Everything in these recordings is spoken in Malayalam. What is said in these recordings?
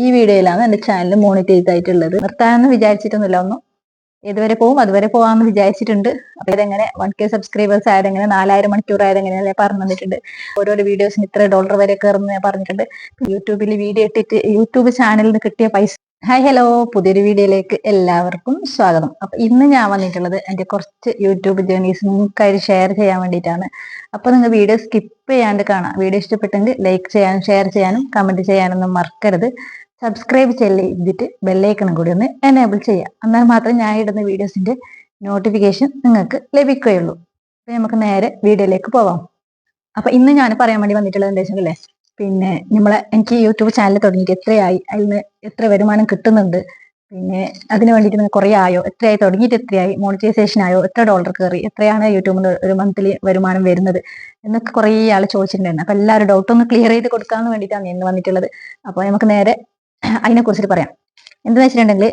ഈ വീഡിയോയിലാണ് എൻ്റെ ചാനൽ മോണിറ്റൈസ് ആയിട്ടുള്ളത്. നിർത്താമെന്ന് വിചാരിച്ചിട്ടൊന്നുമില്ല, ഒന്നും ഇതുവരെ പോകും അതുവരെ പോകാമെന്ന് വിചാരിച്ചിട്ടുണ്ട്. അപ്പൊ ഇതെങ്ങനെ 1K സബ്സ്ക്രൈബേഴ്സ് ആയത് എങ്ങനെ, 4000 മണിക്കൂർ ആയത് എങ്ങനെയാ പറഞ്ഞു തന്നിട്ടുണ്ട്. ഓരോരോ വീഡിയോസിന് ഇത്ര ഡോളർ വരെ കയറുന്നു ഞാൻ പറഞ്ഞിട്ടുണ്ട്. യൂട്യൂബിൽ വീഡിയോ ഇട്ടിട്ട് യൂട്യൂബ് ചാനലിൽ നിന്ന് കിട്ടിയ പൈസ. ഹായ് ഹലോ, പുതിയൊരു വീഡിയോയിലേക്ക് എല്ലാവർക്കും സ്വാഗതം. അപ്പൊ ഇന്ന് ഞാൻ വന്നിട്ടുള്ളത് എൻ്റെ കുറച്ച് യൂട്യൂബ് ജേർണീസ് നിങ്ങൾക്കായി ഷെയർ ചെയ്യാൻ വേണ്ടിയിട്ടാണ്. അപ്പൊ നിങ്ങൾ വീഡിയോ സ്കിപ്പ് ചെയ്യാണ്ട് കാണാം. വീഡിയോ ഇഷ്ടപ്പെട്ടെങ്കിൽ ലൈക്ക് ചെയ്യാനും ഷെയർ ചെയ്യാനും കമന്റ് ചെയ്യാനൊന്നും മറക്കരുത്. സബ്സ്ക്രൈബ് ചെയ്തിട്ട് ബെല്ലൈക്കണും കൂടി ഒന്ന് എനേബിൾ ചെയ്യാം. എന്നാൽ മാത്രം ഞാൻ ഇടുന്ന വീഡിയോസിന്റെ നോട്ടിഫിക്കേഷൻ നിങ്ങൾക്ക് ലഭിക്കുകയുള്ളൂ. അപ്പൊ നമുക്ക് നേരെ വീഡിയോയിലേക്ക് പോവാം. അപ്പൊ ഇന്ന് ഞാൻ പറയാൻ വേണ്ടി വന്നിട്ടുള്ളത് എന്താ വെച്ചാൽ, പിന്നെ എനിക്ക് യൂട്യൂബ് ചാനൽ തുടങ്ങിയിട്ട് എത്രയായി, അതിൽ നിന്ന് എത്ര വരുമാനം കിട്ടുന്നുണ്ട്, പിന്നെ അതിന് വേണ്ടിയിട്ട് നിങ്ങൾ കുറേ ആയോ, എത്രയായി തുടങ്ങിയിട്ട്, എത്രയായി മോണിറ്റൈസേഷൻ ആയോ, എത്ര ഡോളർ കയറി, എത്രയാണ് യൂട്യൂബിന് ഒരു മന്ത്ലി വരുമാനം വരുന്നത് എന്നൊക്കെ കുറേ ആൾ ചോദിച്ചിട്ടുണ്ടായിരുന്നു. അപ്പൊ എല്ലാവരും ഡൗട്ട് ഒന്ന് ക്ലിയർ ചെയ്ത് കൊടുക്കാന്ന് വേണ്ടിയിട്ടാണ് ഇന്ന് വന്നിട്ടുള്ളത്. അപ്പൊ നമുക്ക് നേരെ അതിനെ കുറിച്ചിട്ട് പറയാം. എന്താ വെച്ചിട്ടുണ്ടെങ്കിൽ,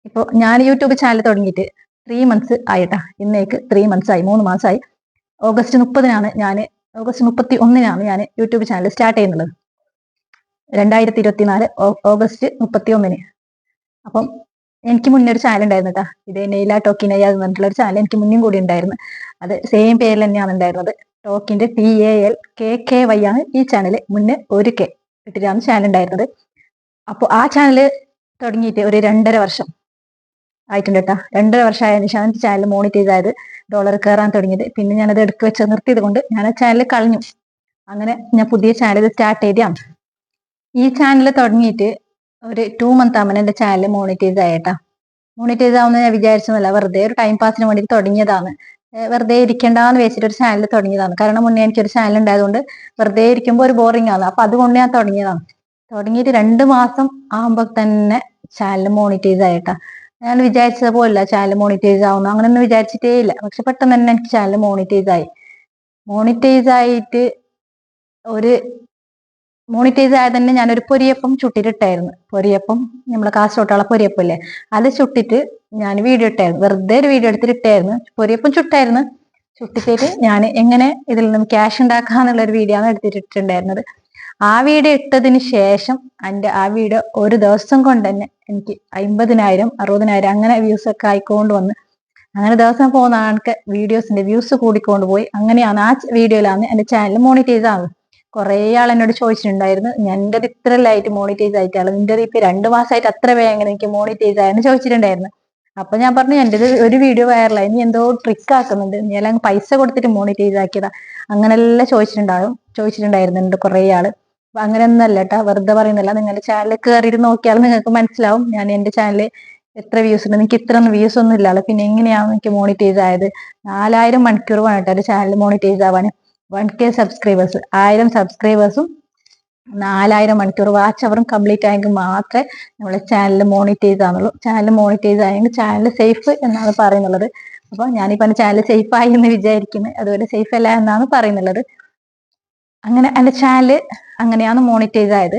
ഇപ്പൊ ഞാൻ യൂട്യൂബ് ചാനൽ തുടങ്ങിയിട്ട് 3 months ആയിട്ടാ. ഇന്നേക്ക് 3 months ആയി, 3 മാസമായി. ഓഗസ്റ്റ് 31 ഞാൻ യൂട്യൂബ് ചാനൽ സ്റ്റാർട്ട് ചെയ്യുന്നുള്ളത്, 2024 ഓഗസ്റ്റ് 31. അപ്പം എനിക്ക് മുന്നേ ഒരു ചാനൽ ഉണ്ടായിരുന്നു കേട്ടാ. ഇത് നെയ്ല ടോക്കിനയ്യ എന്ന് പറഞ്ഞിട്ടുള്ള ഒരു ചാനൽ എനിക്ക് മുന്നും കൂടി ഉണ്ടായിരുന്നു. അത് സെയിം പേരിൽ തന്നെയാണ് ഉണ്ടായിരുന്നത്. ടോക്കിന്റെ TALKKY ആണ് ഈ ചാനൽ. മുന്നേ 1K ഇട്ടിട്ടാണ് ചാനൽ ഉണ്ടായിരുന്നത്. അപ്പോൾ ആ ചാനൽ തുടങ്ങിയിട്ട് ഒരു 2.5 വർഷം ആയിട്ടുണ്ട് കേട്ടോ. 2.5 വർഷം ആയതിനു ശേഷം ചാനൽ മോണിറ്റൈസ് ആയത്, ഡോളർ കയറാൻ തുടങ്ങിയത്. പിന്നെ ഞാനത് എടുക്ക് വെച്ച് നിർത്തിയത് കൊണ്ട് ഞാൻ ആ ചാനൽ കളഞ്ഞു. അങ്ങനെ ഞാൻ പുതിയ ചാനൽ സ്റ്റാർട്ട് ചെയ്താണ്. ഈ ചാനൽ തുടങ്ങിയിട്ട് ഒരു 2 month ആകുമ്പോൾ എൻ്റെ ചാനൽ മോണിറ്റൈസ് ആയിട്ടാ. മോണിറ്റൈസ് ആവുന്ന ഞാൻ വിചാരിച്ചതല്ല, വെറുതെ ഒരു ടൈം പാസിന് വേണ്ടി തുടങ്ങിയതാണ്. വെറുതെ ഇരിക്കേണ്ടെന്ന് വെച്ചിട്ട് ഒരു ചാനൽ തുടങ്ങിയതാണ്. കാരണം മുന്നേ എനിക്കൊരു ചാനൽ ഉണ്ടായതുകൊണ്ട് വെറുതെ ഇരിക്കുമ്പോൾ ഒരു ബോറിംഗ് ആണ്. അപ്പൊ അതുകൊണ്ട് ഞാൻ തുടങ്ങിയതാണ്. തുടങ്ങിയിട്ട് 2 മാസം ആകുമ്പോൾ തന്നെ ചാനൽ മോണിറ്റൈസ് ആയിട്ടാ. ഞാൻ വിചാരിച്ചത് പോലല്ല ചാനൽ മോണിറ്റൈസ് ആവുന്നു, അങ്ങനെയൊന്നും വിചാരിച്ചിട്ടേ ഇല്ല. പക്ഷെ പെട്ടെന്ന് തന്നെ എനിക്ക് ചാനൽ മോണിറ്റൈസ് ആയി. മോണിറ്റൈസ് ആയിട്ട് മോണിറ്റൈസ് ആയത് തന്നെ ഞാനൊരു പൊരിയപ്പം ചുട്ടിട്ടായിരുന്നു. പൊരിയപ്പം, നമ്മളെ കാസർഗോട്ടുള്ള പൊരിയപ്പം ഇല്ലേ, അത് ചുട്ടിട്ട് ഞാൻ വീഡിയോ ഇട്ടായിരുന്നു. വെറുതെ ഒരു വീഡിയോ എടുത്തിട്ട് ഇട്ടായിരുന്നു. പൊരിയപ്പം ചുട്ടായിരുന്നു. ചുട്ടിട്ട് ഞാൻ എങ്ങനെ ഇതിൽ നിന്നും ക്യാഷ് ഉണ്ടാക്കാന്നുള്ള ഒരു വീഡിയോ ആണ് എടുത്തിട്ടുണ്ടായിരുന്നത്. ആ വീഡിയോ ഇട്ടതിന് ശേഷം ആ വീഡിയോ ഒരു ദിവസം കൊണ്ട് തന്നെ എനിക്ക് 50,000 60,000 അങ്ങനെ വ്യൂസ് ഒക്കെ ആയിക്കൊണ്ട് വന്ന്, അങ്ങനെ ദിവസം പോകുന്ന ആൾക്ക് വീഡിയോസിന്റെ വ്യൂസ് കൂടിക്കൊണ്ട് പോയി. അങ്ങനെയാണ് ആ വീഡിയോയിലാണ് എന്റെ ചാനൽ മോണിറ്റൈസ് ആവുന്നത്. കുറെ ആൾ എന്നോട് ചോദിച്ചിട്ടുണ്ടായിരുന്നു, എൻ്റെ ഇത്ര ലൈറ്റ് മോണിറ്റൈസ് ആയിട്ടാണ്, നിന്റെ ഇപ്പൊ 2 മാസമായിട്ട് അത്ര വേഗം എനിക്ക് മോണിറ്റൈസ് ആയെന്ന് ചോദിച്ചിട്ടുണ്ടായിരുന്നു. അപ്പൊ ഞാൻ പറഞ്ഞു, എൻ്റെ ഒരു വീഡിയോ വൈറലായി, നീ എന്തോ ട്രിക്ക് ആക്കുന്നുണ്ട്, നീ എല്ലാം പൈസ കൊടുത്തിട്ട് മോണിറ്റൈസ് ആക്കിയതാ, അങ്ങനെല്ലാം ചോദിച്ചിട്ടുണ്ടായിരുന്നു എൻ്റെ കുറെ ആള്. അപ്പൊ അങ്ങനെയൊന്നും അല്ല കേട്ടാ, വെറുതെ പറയുന്നില്ല. നിങ്ങളുടെ ചാനൽ കയറിയിട്ട് നോക്കിയാൽ നിങ്ങൾക്ക് മനസ്സിലാവും ഞാൻ എൻ്റെ ചാനൽ എത്ര വ്യൂസ് ഉണ്ട്. എനിക്ക് ഇത്ര വ്യൂസ് ഒന്നും ഇല്ലല്ലോ, പിന്നെ എങ്ങനെയാണ് എനിക്ക് മോണിറ്റൈസ് ആയത്? 4000 മണിക്കൂർ വേണം ഒരു ചാനൽ മോണിറ്റൈസ് ആവാൻ. 1K സബ്സ്ക്രൈബേഴ്സ്, 1000 സബ്സ്ക്രൈബേഴ്സും 4000 മണിക്കൂർ വാച്ച് അവറും കംപ്ലീറ്റ് ആയെങ്കിൽ മാത്രമേ നമ്മളെ ചാനൽ മോണിറ്റൈസ് ആവുന്നുള്ളൂ. ചാനൽ മോണിറ്റൈസ് ആയെങ്കിൽ ചാനൽ സേഫ് എന്നാണ് പറയുന്നുള്ളത്. അപ്പൊ ഞാനിപ്പോ ചാനൽ സേഫ് ആയി എന്ന് വിചാരിക്കുന്നത്, അതുപോലെ സേഫ് അല്ല എന്നാണ് പറയുന്നുള്ളത്. അങ്ങനെ എൻ്റെ ചാനൽ അങ്ങനെയാണ് മോണിറ്റൈസ് ആയത്.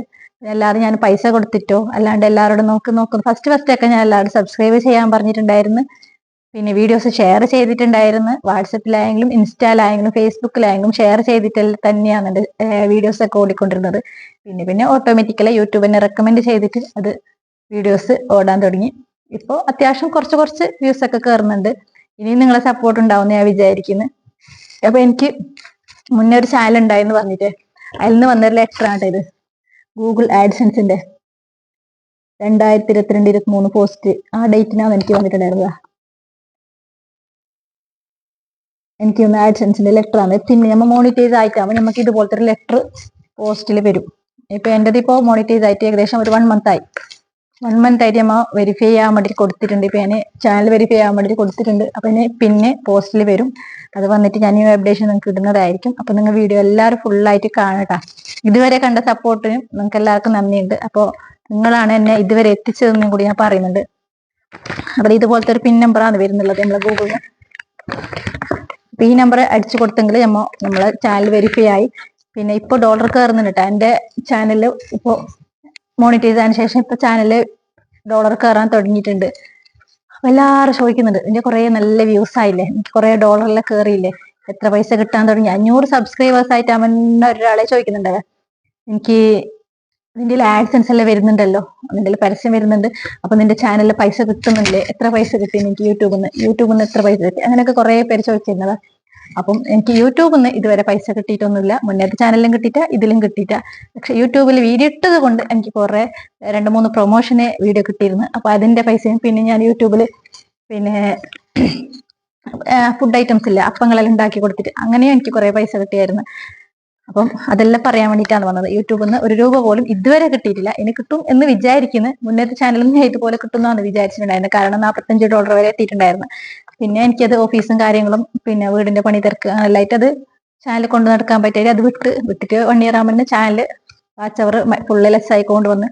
എല്ലാവരും ഞാൻ പൈസ കൊടുത്തിട്ടോ അല്ലാണ്ട് എല്ലാവരോടും നോക്കുന്നു. ഫസ്റ്റ് ഒക്കെ ഞാൻ എല്ലാവരും സബ്സ്ക്രൈബ് ചെയ്യാൻ പറഞ്ഞിട്ടുണ്ടായിരുന്നു. പിന്നെ വീഡിയോസ് ഷെയർ ചെയ്തിട്ടുണ്ടായിരുന്നു. വാട്സപ്പിലായെങ്കിലും ഇൻസ്റ്റയിലായെങ്കിലും ഫേസ്ബുക്കിലായെങ്കിലും ഷെയർ ചെയ്തിട്ട് തന്നെയാണ് എൻ്റെ വീഡിയോസ് ഒക്കെ ഓടിക്കൊണ്ടിരുന്നത്. പിന്നെ ഓട്ടോമാറ്റിക്കലി യൂട്യൂബിനെ റെക്കമെൻഡ് ചെയ്തിട്ട് അത് വീഡിയോസ് ഓടാൻ തുടങ്ങി. ഇപ്പോൾ അത്യാവശ്യം കുറച്ച് വ്യൂസ് ഒക്കെ കയറുന്നുണ്ട്. ഇനിയും നിങ്ങളെ സപ്പോർട്ട് ഉണ്ടാവും ഞാൻ വിചാരിക്കുന്നു. അപ്പൊ എനിക്ക് മുന്നേ ഒരു ചാനൽ ഉണ്ടായെന്ന് പറഞ്ഞിട്ട് അതിൽ നിന്ന് വന്നൊരു ലെറ്റർ ആണ് ഇത്. ഗൂഗിൾ ആഡ്സെൻസിന്റെ 2022-23 പോസ്റ്റ്, ആ ഡേറ്റിനാണ് എനിക്ക് വന്നിട്ടുണ്ടായിരുന്നത്. എനിക്ക് ഒന്ന് ആഡ്സെൻസിന്റെ ലെറ്റർ ആണ്. പിന്നെ നമ്മൾ മോണിറ്റൈസ് ആയിട്ടാകുമ്പോൾ നമുക്ക് ഇതുപോലത്തെ ഒരു ലെറ്റർ പോസ്റ്റിൽ വരും. ഇപ്പൊ എൻ്റെത് ഇപ്പോൾ മോണിറ്റൈസ് ആയിട്ട് ഏകദേശം ഒരു 1 month ആയി. 1 month ആയിട്ട് നമ്മൾ വെരിഫൈ ചെയ്യാൻ വേണ്ടിയിട്ട് കൊടുത്തിട്ടുണ്ട്. ഇപ്പൊ ഞാൻ ചാനൽ വെരിഫൈ ചെയ്യാൻ വേണ്ടിയിട്ട് കൊടുത്തിട്ടുണ്ട്. അപ്പൊ പിന്നെ പോസ്റ്റിൽ വരും. അത് വന്നിട്ട് ഞാൻ ഈ അപ്ഡേഷൻ നിങ്ങൾക്ക് ഇടുന്നതായിരിക്കും. അപ്പൊ നിങ്ങൾ വീഡിയോ എല്ലാവരും ഫുള്ളായിട്ട് കാണട്ടാ. ഇതുവരെ കണ്ട സപ്പോർട്ടിനും നിങ്ങൾക്ക് എല്ലാവർക്കും നന്ദിയുണ്ട്. അപ്പോൾ നിങ്ങളാണ് എന്നെ ഇതുവരെ എത്തിച്ചതെന്നും കൂടി ഞാൻ പറയുന്നുണ്ട്. അപ്പോൾ ഇതുപോലത്തെ ഒരു പിൻ നമ്പറാണ് വരുന്നുള്ളത് നമ്മളെ ഗൂഗിളിന്. ഈ നമ്പർ അടിച്ചു കൊടുത്തെങ്കിൽ നമ്മളെ ചാനൽ വെരിഫൈ ആയി. പിന്നെ ഇപ്പോൾ ഡോളർ കയറുന്നുണ്ട് കേട്ടോ എൻ്റെ ചാനലിൽ. ഇപ്പോൾ മോണിറ്റൈസ് ആയതിനു ശേഷം ഇപ്പൊ ചാനല് ഡോളർ കയറാൻ തുടങ്ങിയിട്ടുണ്ട്. എല്ലാവരും ചോദിക്കുന്നുണ്ട്, എൻ്റെ കുറെ നല്ല വ്യൂസ് ആയില്ലേ, എനിക്ക് കുറെ ഡോളറിലെ കയറിയില്ലേ, എത്ര പൈസ കിട്ടാൻ തുടങ്ങി? 500 സബ്സ്ക്രൈബേഴ്സ് ആയിട്ട് അവൻ ഒരാളെ ചോദിക്കുന്നുണ്ട്, എനിക്ക് നിന്റെ ആഡ്സൻസ് എല്ലാം വരുന്നുണ്ടല്ലോ, നിന്റെ പരസ്യം വരുന്നുണ്ട്, അപ്പൊ നിന്റെ ചാനലിൽ പൈസ കിട്ടുന്നില്ലേ, എത്ര പൈസ കിട്ടി എനിക്ക് യൂട്യൂബിൽ നിന്ന് എത്ര പൈസ കിട്ടി, അങ്ങനെയൊക്കെ കുറെ പേര് ചോദിച്ചിരുന്നതാ. അപ്പം എനിക്ക് യൂട്യൂബിൽ നിന്ന് ഇതുവരെ പൈസ കിട്ടിയിട്ടൊന്നുമില്ല. മുന്നേത്തെ ചാനലിലും കിട്ടിയിട്ട, ഇതിലും കിട്ടിയിട്ട. പക്ഷെ യൂട്യൂബിൽ വീഡിയോ ഇട്ടത് കൊണ്ട് എനിക്ക് കുറെ 2-3 പ്രൊമോഷന് വീഡിയോ കിട്ടിയിരുന്നു. അപ്പൊ അതിന്റെ പൈസയും പിന്നെ ഞാൻ യൂട്യൂബില് പിന്നെ ഫുഡ് ഐറ്റംസ് ഇല്ല, അപ്പങ്ങളെല്ലാം ഉണ്ടാക്കി കൊടുത്തിട്ട് അങ്ങനെയും എനിക്ക് കുറെ പൈസ കിട്ടിയായിരുന്നു. അപ്പം അതെല്ലാം പറയാൻ വേണ്ടിയിട്ടാണ് വന്നത്. യൂട്യൂബിൽ നിന്ന് 1 രൂപ പോലും ഇതുവരെ കിട്ടിയിട്ടില്ല. ഇനി കിട്ടും എന്ന് വിചാരിക്കുന്നു. മുന്നേത്തെ ചാനലിൽ നിന്ന് ഇതുപോലെ കിട്ടുന്നതാണ് വിചാരിച്ചിട്ടുണ്ടായിരുന്നു. കാരണം $45 വരെ എത്തിയിട്ടുണ്ടായിരുന്നു. പിന്നെ എനിക്കത് ഓഫീസും കാര്യങ്ങളും പിന്നെ വീടിന്റെ പണി തിരക്ക് അങ്ങനെല്ലായിട്ട് അത് ചാനൽ കൊണ്ട് നടക്കാൻ പറ്റിയത് അത് വിട്ടിട്ട് 1 ഇയർ ആകുമ്പോൾ ചാനൽ വാച്ച് അവർ ഫുള്ള് ലെസ് ആയിക്കൊണ്ട് വന്ന്.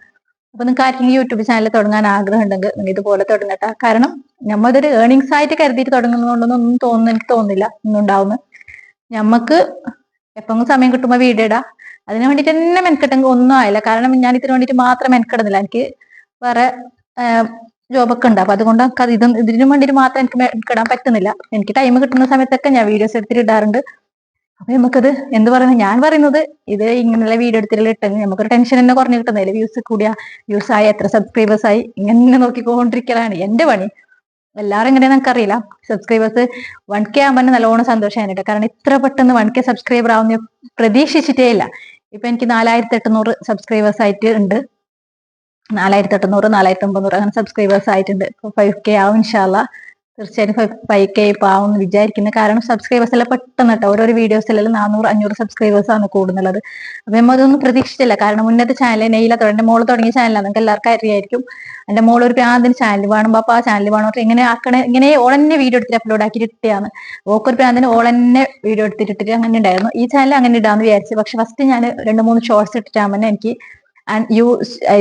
അപ്പൊ നിങ്ങൾക്ക് ആർക്കെങ്കിലും യൂട്യൂബ് ചാനൽ തുടങ്ങാൻ ആഗ്രഹം ഉണ്ടെങ്കിൽ നിങ്ങൾ ഇതുപോലെ തുടങ്ങട്ടെ. കാരണം നമ്മതൊരു ഏർണിങ്സ് ആയിട്ട് കരുതിയിട്ട് തുടങ്ങുന്നതുകൊണ്ടൊന്നും എനിക്ക് തോന്നുന്നില്ല ഒന്നും ഉണ്ടാവുന്നു. നമുക്ക് എപ്പോഴും സമയം കിട്ടുമ്പോൾ വീഡിയോ ഇടാം. അതിന് വേണ്ടിട്ട് തന്നെ മെനക്കെട്ടെങ്കിൽ ഒന്നും ആയില്ല. കാരണം ഞാൻ ഇതിന് വേണ്ടിട്ട് മാത്രം മെനക്കെടുന്നില്ല. എനിക്ക് വേറെ ജോബൊക്കെ ഉണ്ട്. അപ്പൊ അതുകൊണ്ട് ഇതിനു വേണ്ടിട്ട് മാത്രം എനിക്ക് മെനക്കെടാൻ പറ്റുന്നില്ല. എനിക്ക് ടൈം കിട്ടുന്ന സമയത്തൊക്കെ ഞാൻ വീഡിയോസ് എടുത്തിട്ട് ഇടാറുണ്ട്. അപ്പൊ നമുക്കത് എന്ത് പറയുന്നത്, ഞാൻ പറയുന്നത് ഇത് ഇങ്ങനെയുള്ള വീഡിയോ എടുത്തിട്ട് ഇട്ടെങ്കിൽ നമുക്കൊരു ടെൻഷൻ തന്നെ കുറഞ്ഞു കിട്ടുന്നില്ല. വ്യൂസ് കൂടിയ, വ്യൂസ് ആയി, എത്ര സബ്സ്ക്രൈബേഴ്സ് ആയി, ഇങ്ങനെ നോക്കിക്കൊണ്ടിരിക്കലാണ് എന്റെ പണി. എല്ലാവരും എങ്ങനെയാണെന്ന് എനിക്കറിയില്ല. സബ്സ്ക്രൈബേഴ്സ് 1K ആകുമ്പോൾ നല്ലോണം സന്തോഷമായിട്ട്. കാരണം ഇത്ര പെട്ടെന്ന് 1K സബ്സ്ക്രൈബർ ആവുന്ന പ്രതീക്ഷിച്ചിട്ടേ ഇല്ല. ഇപ്പൊ എനിക്ക് 4800 സബ്സ്ക്രൈബേഴ്സ് ആയിട്ട് ഉണ്ട്. 4800, 4900 അങ്ങനെ സബ്സ്ക്രൈബേഴ്സ് ആയിട്ടുണ്ട്. 5K ആവും ഇൻഷാല്ലാ. തീർച്ചയായിട്ടും 5K ഇപ്പൊ ആവും എന്ന് വിചാരിക്കുന്നു. കാരണം സബ്സ്ക്രൈബേഴ്സ് എല്ലാം പെട്ടെന്ന് കേട്ടോ, ഓരോരോ വീഡിയോസിലെല്ലാം 400-500 സബ്സ്ക്രൈബേഴ്സ് ആണ് കൂടുന്നുള്ളത്. അപ്പൊ നമ്മൾ അതൊന്നും പ്രതീക്ഷിച്ചില്ല. കാരണം മുന്നത്തെ ചാനൽ നെയ്യില എന്റെ മോള് തുടങ്ങിയ ചാനലാണ്, നിങ്ങൾക്ക് എല്ലാവർക്കും അറിയായിരിക്കും. എന്റെ മോൾ ഒരു പ്രാന്തിന് ചാനൽ വേണം പാപ്പ, ചാനൽ വേണം, ഇങ്ങനെ ആക്കണേ, ഇങ്ങനെ ഓളന്നെ വീഡിയോ എടുത്തിട്ട് അപ്ലോഡ് ആക്കി ഇട്ടാണ്. ഓക്കൊരു പ്രാന്തിന് ഓളന്നെ വീഡിയോ എടുത്തിട്ടിട്ട് അങ്ങനെ ഉണ്ടായിരുന്നു. ഈ ചാനൽ അങ്ങനെ ഇടാന്ന് വിചാരിച്ചു. പക്ഷെ ഫസ്റ്റ് ഞാൻ 2-3 ഷോർട്സ് ഇട്ടിട്ടാകുമ്പോൾ എനിക്ക്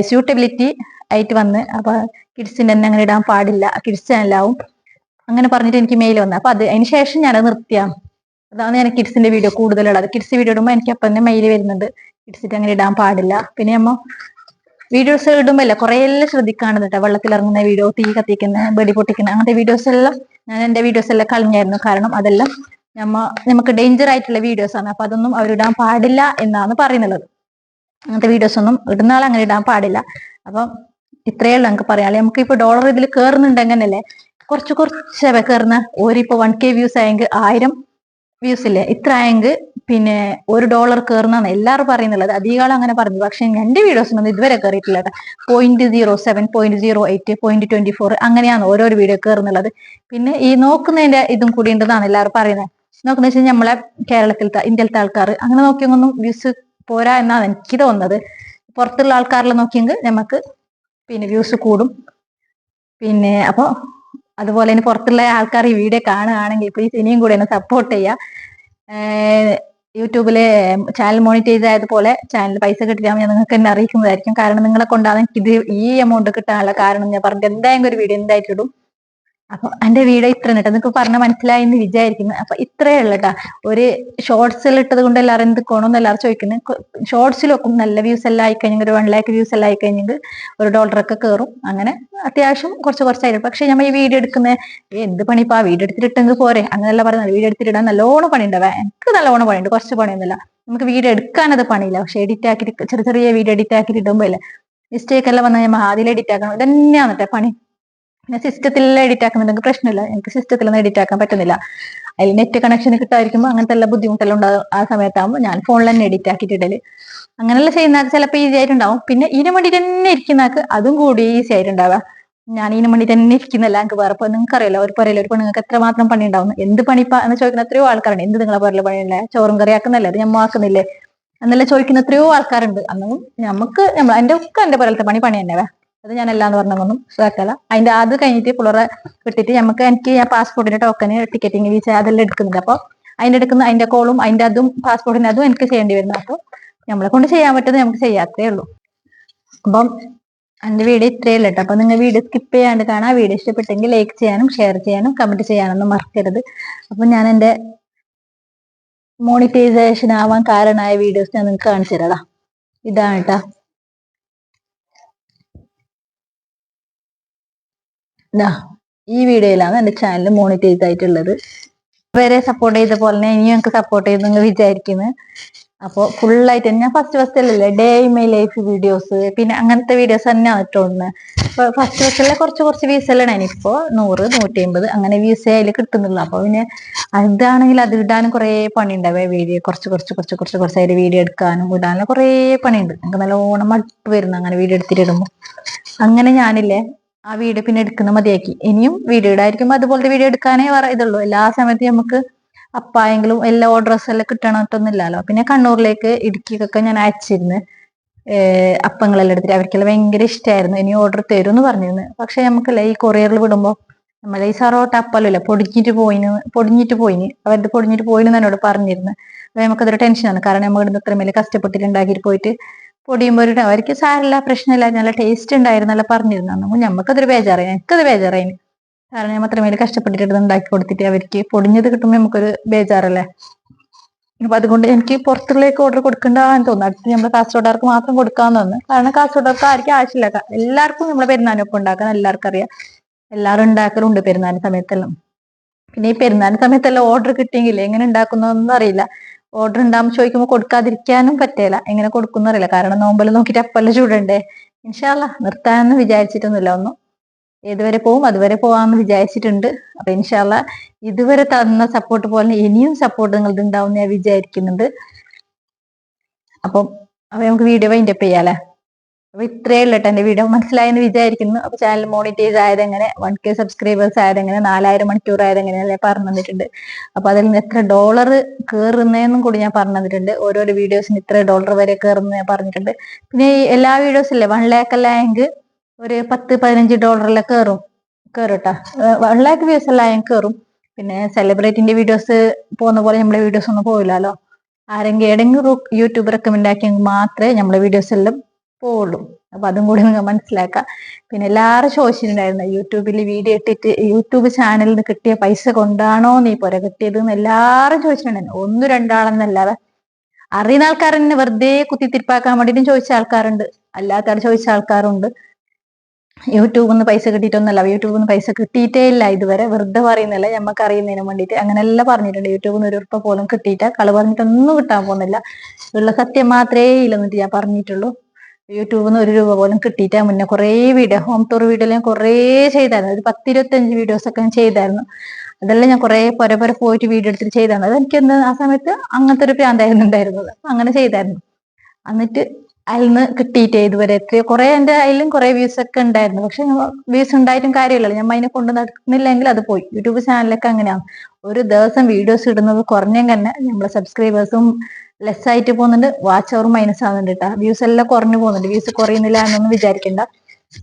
സ്യൂട്ടബിലിറ്റി ആയിട്ട് വന്ന്. അപ്പൊ കിഡ്സിന്റെ തന്നെ അങ്ങനെ ഇടാൻ പാടില്ല, കിഡ്സ് ചാനലാവും അങ്ങനെ പറഞ്ഞിട്ട് എനിക്ക് മെയിൽ വന്നത്. അപ്പൊ അതിന് ശേഷം ഞാനത് നിർത്തിയാണ്. അതാണ് ഞാൻ കിഡ്സിന്റെ വീഡിയോ കൂടുതലുള്ളത്. കിഡ്സ് വീഡിയോ ഇടുമ്പോൾ എനിക്ക് അപ്പം തന്നെ മെയിൽ വരുന്നുണ്ട്, കിഡ്സിന്റെ അങ്ങനെ ഇടാൻ പാടില്ല. പിന്നെ നമ്മ വീഡിയോസ് ഇടുമ്പോൾ അല്ലേ കുറെ എല്ലാം ശ്രദ്ധിക്കാണ്ട് കേട്ടോ. വെള്ളത്തിലിറങ്ങുന്ന വീഡിയോ, തീ കത്തിക്കുന്ന, വെടി പൊട്ടിക്കുന്ന, അങ്ങനത്തെ വീഡിയോസ് എല്ലാം ഞാൻ എന്റെ വീഡിയോസ് എല്ലാം കളഞ്ഞായിരുന്നു. കാരണം അതെല്ലാം നമുക്ക് ഡേഞ്ചർ ആയിട്ടുള്ള വീഡിയോസ് ആണ്. അപ്പൊ അതൊന്നും അവരിടാൻ പാടില്ല എന്നാണ് പറയുന്നത്. അങ്ങനത്തെ വീഡിയോസ് ഒന്നും ഇടുന്ന ആൾ അങ്ങനെ ഇടാൻ പാടില്ല. അപ്പം ഇത്രയേ ഉള്ളൂ നമുക്ക് പറയാം. നമുക്ക് ഇപ്പൊ ഡോളർ ഇതിൽ കയറുന്നുണ്ടെങ്കിലല്ലേ കുറച്ച് കയറുന്ന. ഇപ്പൊ 1K വ്യൂസ് ആയെങ്കിൽ 1000 വ്യൂസ് ഇല്ലേ, ഇത്ര ആയെങ്കിൽ പിന്നെ $1 കയറുന്നാണ് എല്ലാവരും പറയുന്നുള്ളത്. അധികം അങ്ങനെ പറഞ്ഞു. പക്ഷെ എന്റെ വീഡിയോസിനൊന്നും ഇതുവരെ കയറിയിട്ടില്ല. 0.07, 0.08, 0.24 അങ്ങനെയാണ് ഓരോരോ വീഡിയോ കയറുന്നുള്ളത്. പിന്നെ ഈ നോക്കുന്നതിന്റെ ഇതും കൂടി ഉണ്ടെന്നാണ് എല്ലാവരും പറയുന്നത്. നോക്കുന്ന വെച്ചാൽ നമ്മളെ കേരളത്തിലത്തെ, ഇന്ത്യയിലത്തെ ആൾക്കാർ അങ്ങനെ നോക്കിയൊന്നും വ്യൂസ് പോരാ എന്നാണ് എനിക്ക് തോന്നുന്നത്. പുറത്തുള്ള ആൾക്കാരെല്ലാം നോക്കിയെങ്കിൽ നമുക്ക് പിന്നെ വ്യൂസ് കൂടും. പിന്നെ അപ്പൊ അതുപോലെ തന്നെ പുറത്തുള്ള ആൾക്കാർ ഈ വീഡിയോ കാണുകയാണെങ്കിൽ പ്ലീസ് ഇനിയും കൂടെ ഒന്ന് സപ്പോർട്ട് ചെയ്യുക. യൂട്യൂബിലെ ചാനൽ മോണിറ്റൈസ് ആയതുപോലെ ചാനൽ പൈസ കിട്ടിയാൽ ഞാൻ നിങ്ങൾക്ക് എന്നെ അറിയിക്കുന്നതായിരിക്കും. കാരണം നിങ്ങളെ കൊണ്ടാണ് എനിക്ക് ഈ എമൗണ്ട് കിട്ടാനുള്ള കാരണം. ഞാൻ പറഞ്ഞത് എന്തായാലും ഒരു വീഡിയോ എന്തായിട്ടിടും. അപ്പൊ എന്റെ വീഡിയോ ഇത്ര കേട്ടോ, നിങ്ങൾക്ക് പറഞ്ഞ മനസ്സിലായി എന്ന് വിചാരിക്കുന്നു. അപ്പൊ ഇത്രയേ ഉള്ളൂ കേട്ടാ. ഒരു ഷോർട്സിൽ ഇട്ടത് കൊണ്ട് എല്ലാവരും എന്ത് കോണമെന്ന് എല്ലാവരും ചോദിക്കുന്നത്. ഷോർട്സിലൊക്കെ നല്ല വ്യൂസ് എല്ലാം ആയിക്കഴിഞ്ഞെങ്കിൽ, ഒരു 1 lakh വ്യൂസ് എല്ലാം ആയിക്കഴിഞ്ഞെങ്കിൽ $1 ഒക്കെ കയറും. അങ്ങനെ അത്യാവശ്യം കുറച്ചായിരുന്നു. പക്ഷെ നമ്മൾ ഈ വീഡിയോ എടുക്കുന്ന എന്ത് പണിപ്പാ, വീഡിയോ എടുത്തിട്ടെങ്കിൽ പോരെ അങ്ങനെയല്ല പറയുന്നത്. വീഡിയോ എടുത്തിടാൻ നല്ലോണം പണിയുണ്ടാവാ. എനിക്ക് നല്ലോണം പണിയുണ്ട്, കുറച്ച് പണിയൊന്നുമില്ല. നമുക്ക് വീഡിയോ എടുക്കാനത് പണിയില്ല. പക്ഷെ എഡിറ്റ് ആക്കിയിട്ട് ചെറിയ വീഡിയോ എഡിറ്റ് ആക്കിയിട്ട് ഇടുമ്പോൾ ഇല്ല മിസ്റ്റേക്ക് എല്ലാം വന്നാൽ നമ്മൾ ആദ്യം എഡിറ്റ് ആക്കണം. ഇതന്നെയാണ് കേട്ടോ പണി. പിന്നെ സിസ്റ്റത്തിലെല്ലാം എഡിറ്റ് ആക്കുന്നുണ്ടെങ്കിൽ പ്രശ്നമില്ല. എനിക്ക് സിസ്റ്റത്തിലൊന്നും എഡിറ്റ് ആക്കാൻ പറ്റുന്നില്ല. അതിൽ നെറ്റ് കണക്ഷൻ കിട്ടാതിരിക്കുമ്പോൾ അങ്ങനത്തെ എല്ലാ ബുദ്ധിമുട്ടെല്ലാം ഉണ്ടാകും. ആ സമയത്താകുമ്പോൾ ഞാൻ ഫോണിൽ തന്നെ എഡിറ്റ് ആക്കിയിട്ട് ഇടല്. അങ്ങനെല്ലാം ചെയ്യുന്നവർക്ക് ചിലപ്പോൾ ഈസി ആയിട്ടുണ്ടാവും. പിന്നെ ഇതിനു വേണ്ടി തന്നെ ഇരിക്കുന്നവർക്ക് അതും കൂടി ഈസി ആയിട്ടുണ്ടാവുക. ഞാൻ ഇതിനു വേണ്ടി തന്നെ ഇരിക്കുന്നില്ല. എനിക്ക് വേറെ നിങ്ങൾക്ക് അറിയില്ല, ഒരു പറയില്ല ഒരു പെണ്ണുങ്ങൾക്ക് എത്രമാത്രം പണി ഉണ്ടാവും. എന്ത് പണിപ്പാ എന്ന് ചോദിക്കുന്ന എത്രയോ ആൾക്കാരുണ്ട്. എന്ത് നിങ്ങളെ പോലെ പണിയില്ലേ, ചോറും കറി ആക്കുന്നല്ലേ, അത് ഞമ്മ ആക്കുന്നില്ലേ എന്നെല്ലാം ചോദിക്കുന്ന എത്രയോ ആൾക്കാരുണ്ട്. അന്നും എന്റെ ഒക്കെ എന്റെ പോലത്തെ പണി തന്നെയാ. അത് ഞാൻ എല്ലാന്ന് പറഞ്ഞൊന്നും ഇതാക്കല്ല. അതിന്റെ അത് കഴിഞ്ഞിട്ട് പിള്ളേരെ കിട്ടിയിട്ട് എനിക്ക് പാസ്പോർട്ടിന്റെ ടോക്കന്, ടിക്കറ്റിംഗ്, വീസ അതെല്ലാം എടുക്കുന്നുണ്ട്. അപ്പൊ അതിന്റെ കോളും അതിന്റെ അതും പാസ്പോർട്ടിന്റെ അതും എനിക്ക് ചെയ്യേണ്ടി വരുന്നു. അപ്പൊ നമ്മളെ കൊണ്ട് ചെയ്യാൻ പറ്റുന്നത് നമുക്ക് ചെയ്യാത്തേ ഉള്ളൂ. അപ്പം എന്റെ വീഡിയോ ഇത്രയേ ഉള്ളൂ കേട്ടോ. അപ്പൊ നിങ്ങൾ വീഡിയോ സ്കിപ്പ് ചെയ്യാണ്ട് കാണാം. വീഡിയോ ഇഷ്ടപ്പെട്ടെങ്കിൽ ലൈക്ക് ചെയ്യാനും ഷെയർ ചെയ്യാനും കമന്റ് ചെയ്യാനൊന്നും മറക്കരുത്. അപ്പൊ ഞാൻ എന്റെ മോണിറ്റൈസേഷൻ ആവാൻ കാരണമായ വീഡിയോസ് ഞാൻ നിങ്ങൾക്ക് കാണിച്ചു തരാടാ. ഇതാണ് കേട്ടാ. ഈ വീഡിയോയിലാണ് എന്റെ ചാനൽ മോണിറ്റൈസ് ആയിട്ടുള്ളത്. വരെ സപ്പോർട്ട് ചെയ്ത പോലെ തന്നെ ഇനിയും എനിക്ക് സപ്പോർട്ട് ചെയ്ത് നിങ്ങൾ വിചാരിക്കുന്നത്. അപ്പോൾ ഫുള്ളായിട്ട് ഞാൻ ഫസ്റ്റ് അല്ലല്ലേ ഡേ മൈ ലൈഫ് വീഡിയോസ് പിന്നെ അങ്ങനത്തെ വീഡിയോസ് തന്നെയാണ് ഇട്ടോണ്ടുന്നത്. അപ്പൊ ഫസ്റ്റിലെ കുറച്ച് വ്യൂസ് എല്ലാം ഇപ്പോ 100 150 അങ്ങനെ വ്യൂസ് അതിൽ കിട്ടുന്നുള്ളൂ. അപ്പൊ പിന്നെ അതാണെങ്കിൽ അത് ഇടാനും കുറേ പണി ഉണ്ടാവേ. വീഡിയോ കുറച്ച് അതിൽ വീഡിയോ എടുക്കാനും ഇടാനും കുറേ പണിയുണ്ട്. നമുക്ക് നല്ലോണം മടുപ്പ് വരുന്നു അങ്ങനെ വീഡിയോ എടുത്തിട്ട് ഇടുമ്പോൾ. അങ്ങനെ ഞാനില്ലേ ആ വീഡിയോ പിന്നെ എടുക്കുന്ന മതിയാക്കി. ഇനിയും വീഡിയോ ഇടായിരിക്കുമ്പോൾ അതുപോലത്തെ വീഡിയോ എടുക്കാനേ ഇതുള്ളൂ. എല്ലാ സമയത്തും നമുക്ക് അപ്പായെങ്കിലും എല്ലാ ഓർഡേഴ്സ് എല്ലാം കിട്ടണമെന്നൊന്നുമില്ലല്ലോ. പിന്നെ കണ്ണൂരിലേക്ക് ഇടുക്കിക്കൊക്കെ ഞാൻ അയച്ചിരുന്നു അപ്പങ്ങളെല്ലാം എടുത്തിട്ട്. അവർക്കെല്ലാം ഭയങ്കര ഇഷ്ടമായിരുന്നു. ഇനി ഓർഡർ തരും എന്ന് പറഞ്ഞിരുന്നു. പക്ഷെ നമുക്കല്ലേ ഈ കൊറിയറിൽ വിടുമ്പോൾ നമ്മളെ ഈ സറോട്ട അപ്പല്ലോ പൊടിഞ്ഞിട്ട് പോയിന് അവരുടെ പൊടിഞ്ഞിട്ട് പോയിന്ന് എന്നോട് പറഞ്ഞിരുന്നു. അപ്പൊ നമുക്കതൊരു ടെൻഷനാണ്. കാരണം നമ്മൾ ഇവിടുന്ന് ഇത്ര മേലെ കഷ്ടപ്പെട്ടിട്ട് ഉണ്ടാക്കിയിട്ട് പോയിട്ട് പൊടിയുമ്പോൾ അവർക്ക് സാരമില്ല പ്രശ്നമില്ല നല്ല ടേസ്റ്റ് ഉണ്ടായിരുന്നല്ല പറഞ്ഞിരുന്നു. നമുക്ക് നമുക്കതൊരു ബേജാറായി, എനിക്കത് ബേജാറായി. കാരണം ഞാൻ അത്രമേൽ കഷ്ടപ്പെട്ടിട്ട് ഉണ്ടാക്കി കൊടുത്തിട്ട് അവർക്ക് പൊടിഞ്ഞത് കിട്ടുമ്പോൾ നമുക്കൊരു ബേജാറല്ലേ. അപ്പൊ അതുകൊണ്ട് എനിക്ക് പുറത്തുള്ളേക്ക് ഓർഡർ കൊടുക്കണ്ടെന്ന് തോന്നുന്നു. അടുത്ത് നമ്മുടെ കാസർഗോഡുകാർക്ക് മാത്രം കൊടുക്കാന്ന് തോന്നുന്നു. കാരണം കാസർഗോഡുകാർക്ക് ആർക്കും ആവശ്യമില്ല. എല്ലാവർക്കും നമ്മളെ പെരുന്നാനൊപ്പം ഉണ്ടാക്കാൻ എല്ലാവർക്കും അറിയാം. എല്ലാവരും ഉണ്ടാക്കലുണ്ട് പെരുന്നാൾ സമയത്തെല്ലാം. പിന്നെ ഈ പെരുന്നാൾ സമയത്തെല്ലാം ഓർഡർ കിട്ടിയെങ്കിൽ എങ്ങനെ ഉണ്ടാക്കുന്നൊന്നും അറിയില്ല. ഓർഡർ ഉണ്ടാകുമ്പോൾ ചോദിക്കുമ്പോൾ കൊടുക്കാതിരിക്കാനും പറ്റില്ല. എങ്ങനെ കൊടുക്കുന്ന അറിയില്ല. കാരണം നോമ്പെല്ലാം നോക്കിയിട്ട് അപ്പെല്ലാം ചൂടണ്ടേ. ഇൻഷാ അല്ലാഹ് നിർത്താനൊന്നും വിചാരിച്ചിട്ടൊന്നുമില്ല. ഒന്നും ഏതുവരെ പോവും അതുവരെ പോവാന്ന് വിചാരിച്ചിട്ടുണ്ട്. അപ്പൊ ഇൻഷാ അല്ലാഹ് ഇതുവരെ തന്ന സപ്പോർട്ട് പോലെ ഇനിയും സപ്പോർട്ട് നിങ്ങൾക്ക് ഉണ്ടാവും ഞാൻ വിചാരിക്കുന്നുണ്ട്. അപ്പം നമുക്ക് വീഡിയോ വൈൻഡപ്പ് ചെയ്യാലേ. അപ്പൊ ഇത്രയേ ഉള്ളൂ എന്റെ വീഡിയോ മനസ്സിലായെന്ന് വിചാരിക്കുന്നു. അപ്പൊ ചാനൽ മോണിറ്റൈസ് ആയത് എങ്ങനെ, 1K സബ്സ്ക്രൈബേഴ്സ് ആയത് എങ്ങനെ, 4000 മണിക്കൂർ ആയത് എങ്ങനെയല്ലേ പറഞ്ഞു തന്നിട്ടുണ്ട്. അപ്പൊ അതിൽ നിന്ന് എത്ര ഡോളർ കയറുന്നതെന്നും കൂടി ഞാൻ പറഞ്ഞു തന്നിട്ടുണ്ട്. ഓരോരോ വീഡിയോസിന് ഇത്ര ഡോളർ വരെ കയറുന്ന ഞാൻ പറഞ്ഞിട്ടുണ്ട്. പിന്നെ ഈ എല്ലാ വീഡിയോസും ഇല്ലേ 1 lakh എല്ലാം ആയെങ്കിൽ ഒരു $10-15 കയറും 1 lakh വ്യൂസ് എല്ലാം കയറും. പിന്നെ സെലിബ്രിറ്റിന്റെ വീഡിയോസ് പോകുന്ന പോലെ നമ്മളെ വീഡിയോസ് ഒന്നും പോയില്ലല്ലോ. ആരെങ്കിലും ഏതെങ്കിലും യൂട്യൂബ് റെക്കമെൻഡ് ആക്കിയെങ്കിൽ മാത്രമേ നമ്മളെ വീഡിയോസ് എല്ലാം പോവുള്ളൂ. അപ്പൊ അതും കൂടി നിങ്ങൾ മനസ്സിലാക്കാം. പിന്നെ എല്ലാവരും ചോദിച്ചിട്ടുണ്ടായിരുന്നു യൂട്യൂബിൽ വീഡിയോ ഇട്ടിട്ട് യൂട്യൂബ് ചാനലിൽ നിന്ന് കിട്ടിയ പൈസ കൊണ്ടാണോ നീ പോരെ കിട്ടിയത് എന്ന് എല്ലാവരും ചോദിച്ചിട്ടുണ്ടായിരുന്നു. 1-2 ആളെന്നല്ലാതെ അറിയുന്ന ആൾക്കാർ തന്നെ വെറുതെ കുത്തിത്തിരിപ്പാക്കാൻ വേണ്ടിയിട്ടും ചോദിച്ച ആൾക്കാരുണ്ട്, അല്ലാത്ത ചോദിച്ച ആൾക്കാരുണ്ട്. യൂട്യൂബിൽ നിന്ന് പൈസ കിട്ടിയിട്ടൊന്നല്ല, യൂട്യൂബിൽ നിന്ന് പൈസ കിട്ടിയിട്ടേ ഇല്ല ഇതുവരെ. വെറുതെ പറയുന്നില്ല, ഞമ്മക്ക് അറിയുന്നതിന് വേണ്ടിയിട്ട് അങ്ങനെല്ലാം പറഞ്ഞിട്ടുണ്ട്. യൂട്യൂബിൽ നിന്ന് 1 ഉറുപ്പ പോലും കിട്ടിയിട്ട കള് പറഞ്ഞിട്ടൊന്നും കിട്ടാൻ പോകുന്നില്ല. ഉള്ള സത്യം മാത്രമേ ഇല്ലെന്നിട്ട് ഞാൻ പറഞ്ഞിട്ടുള്ളൂ. യൂട്യൂബിൽ നിന്ന് 1 രൂപ പോലും കിട്ടിയിട്ട. മുന്നേ കുറേ വീഡിയോ ഹോം ടൂർ വീഡിയോ ഞാൻ കുറേ ചെയ്തായിരുന്നു. ഒരു 10-25 വീഡിയോസ് ഒക്കെ ഞാൻ ചെയ്തായിരുന്നു. അതെല്ലാം ഞാൻ കുറേ പുര പോയിട്ട് വീഡിയോ എടുത്തിട്ട് ചെയ്തായിരുന്നു. അതെനിക്ക് ആ സമയത്ത് അങ്ങനത്തെ ഒരു പ്രാന്തായിരുന്നു ഉണ്ടായിരുന്നത്. അങ്ങനെ ചെയ്തായിരുന്നു. എന്നിട്ട് അതിൽ നിന്ന് കിട്ടിയിട്ടേ ഇതുവരെ എത്രയോ കുറെ എന്റെ അതിലും കുറെ വ്യൂസ് ഒക്കെ ഉണ്ടായിരുന്നു. പക്ഷെ വ്യൂസ് ഉണ്ടായിട്ടും കാര്യമില്ലല്ലോ, ഞാൻ അതിനെ കൊണ്ട് നടക്കുന്നില്ലെങ്കിൽ അത് പോയി. യൂട്യൂബ് ചാനലൊക്കെ അങ്ങനെയാണ്. ഒരു ദിവസം വീഡിയോസ് ഇടുന്നത് കുറഞ്ഞെങ്കിൽ തന്നെ നമ്മളെ സബ്സ്ക്രൈബേഴ്സും ലെസ് ആയിട്ട് പോകുന്നുണ്ട്, വാച്ച് അവർ മൈനസ് ആവുന്നുണ്ട് കേട്ടോ. വ്യൂസ് എല്ലാം കുറഞ്ഞു പോകുന്നുണ്ട്. വ്യൂസ് കുറയുന്നില്ല എന്നൊന്നും വിചാരിക്കണ്ട.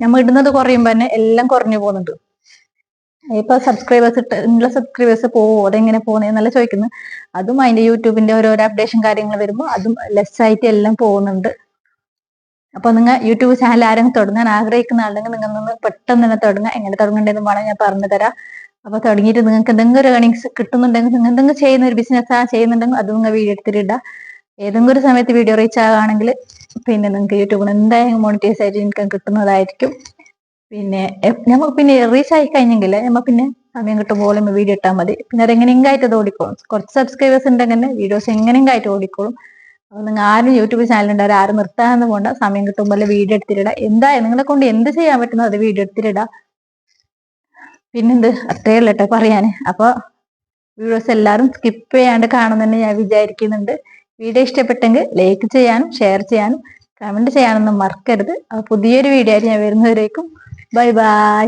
നമ്മൾ ഇടുന്നത് കുറയുമ്പോൾ തന്നെ എല്ലാം കുറഞ്ഞു പോകുന്നുണ്ട്. ഇപ്പൊ സബ്സ്ക്രൈബേഴ്സ് പോവോ അതെങ്ങനെ പോകുന്നതെന്നല്ല ചോദിക്കുന്നത്. അതും അതിന്റെ യൂട്യൂബിന്റെ ഓരോരോ അപ്ഡേഷൻ കാര്യങ്ങൾ വരുമ്പോൾ അതും ലെസ് ആയിട്ട് എല്ലാം പോകുന്നുണ്ട്. അപ്പൊ നിങ്ങൾ യൂട്യൂബ് ചാനൽ ആരെങ്കിലും തുടങ്ങാൻ ആഗ്രഹിക്കുന്ന ആളുണ്ടെങ്കിൽ നിങ്ങൾ നിന്ന് പെട്ടെന്ന് തന്നെ തുടങ്ങുക. എങ്ങനെ തുടങ്ങേണ്ടതെന്ന് വേണം ഞാൻ പറഞ്ഞു തരാം. അപ്പൊ തുടങ്ങിയിട്ട് നിങ്ങൾക്ക് എന്തെങ്കിലും ഒരു ഏർണിങ്സ് കിട്ടുന്നുണ്ടെങ്കിൽ, നിങ്ങൾ എന്തെങ്കിലും ചെയ്യുന്ന ഒരു ബിസിനസ് ചെയ്യുന്നുണ്ടെങ്കിൽ അത് നിങ്ങൾ വീഡിയോ എടുത്തിട്ടിടുക. ഏതെങ്കിലും ഒരു സമയത്ത് വീഡിയോ റീച്ച് ആകുകയാണെങ്കിൽ പിന്നെ നിങ്ങൾക്ക് യൂട്യൂബിൽ എന്തായാലും മോണിറ്റൈസ് ആയിട്ട് ഇൻകം കിട്ടുന്നതായിരിക്കും. പിന്നെ റീച്ച് ആയി കഴിഞ്ഞെങ്കിൽ പിന്നെ സമയം കിട്ടുമ്പോൾ വീഡിയോ ഇട്ടാൽ മതി. പിന്നെ അതെങ്ങനെയെങ്കിലും ആയിട്ട് അത് ഓടിക്കോളും. കുറച്ച് സബ്സ്ക്രൈബേഴ്സ് ഉണ്ടെങ്കിൽ വീഡിയോസ് എങ്ങനെയെങ്കിലും ആയിട്ട് ഓടിക്കോളും. അപ്പൊ നിങ്ങൾ ആരും യൂട്യൂബ് ചാനൽ ഉണ്ടാവും ആരും നിർത്താനൊന്നും പോണ്ട. സമയം കിട്ടുമ്പോൾ വീഡിയോ എടുത്തിട്ടിടുക. എന്തായാലും നിങ്ങളെ കൊണ്ട് എന്ത് ചെയ്യാൻ പറ്റുന്നോ അത് വീഡിയോ എടുത്തിട്ടിടുക. പിന്നെന്ത് അത്രേ ഉള്ളൂ കേട്ടോ പറയാന്. അപ്പൊ വീഡിയോസ് എല്ലാവരും സ്കിപ്പ് ചെയ്യാണ്ട് കാണുമെന്ന് ഞാൻ വിചാരിക്കുന്നുണ്ട്. വീഡിയോ ഇഷ്ടപ്പെട്ടെങ്കിൽ ലൈക്ക് ചെയ്യാനും ഷെയർ ചെയ്യാനും കമന്റ് ചെയ്യാനൊന്നും മറക്കരുത്. അപ്പൊ പുതിയൊരു വീഡിയോ ആയിട്ട് ഞാൻ വരുന്നവരേക്കും ബൈ ബൈ.